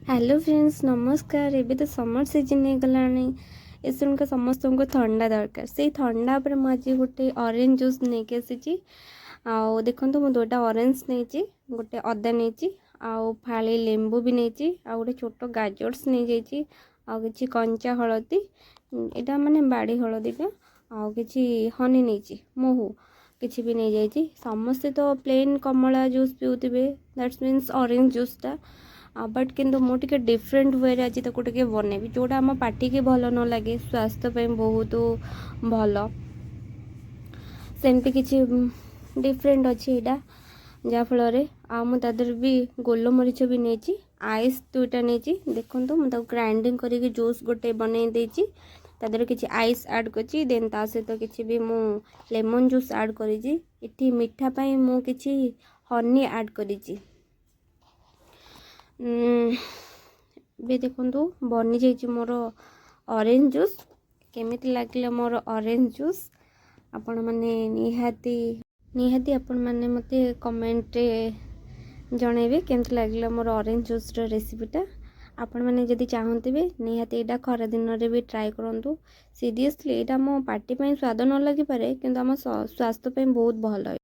Hello friends नमस्कार। एबे तो समर सीजन हो गलानी एसुन का समस्त को ठंडा दरकार से ठंडा पर मुझे गोटे ऑरेंज जूस नहीं आसी आउ देखो मु दुटा ऑरेंज नहीं गोटे अदा नहीं आउ फाड़ी लेंबू भी नहीं आ गोटे छोट गाजर्स नहीं जाइए आउ कि कंचा हलदी यहाँ माने बाड़ी हलदीटा आउ कि हनी नहीं महू किसी भी नहीं जाइए समस्ते तो प्लेन कमला जूस पिउथे दैट्स मीन्स ऑरेंज जूसटा बट किंतु मु टिके डिफरेंट वे आज ताको टिके बनैबी जोटा आम पार्टी के भल न लगे स्वास्थ्य पे बहुत भल सेमती किसी डिफरेंट अच्छी यहाँ जहाँफल आदर भी गोलमरीच भी नहीं आइस दुईटा नहीं देखो मुझे ग्राइंडिंग करके जूस गोटे बनई देती तादर किसी आइस ऐड कर देन ता सहित किसी भी मु लेमन जूस ऐड करी मीठा पाई मु किसी हनी ऐड करी भी देखो बनी जाइए मोर ऑरेंज जूस केमी लगे मोर ऑरेंज जूस आपण मैंने निहाती आपण मैंने मते कमेंट जनइबे केमती लगे मोर ऑरेंज जूस रेसिपीटा आपण मैंने जदि चाहते निहाती यहाँ खरा दिन में भी ट्राए करूँ सीरियसली यहाँ मो पार्टी स्वाद न लगी पारे किंतु आम स्वास्थ्य बहुत भल।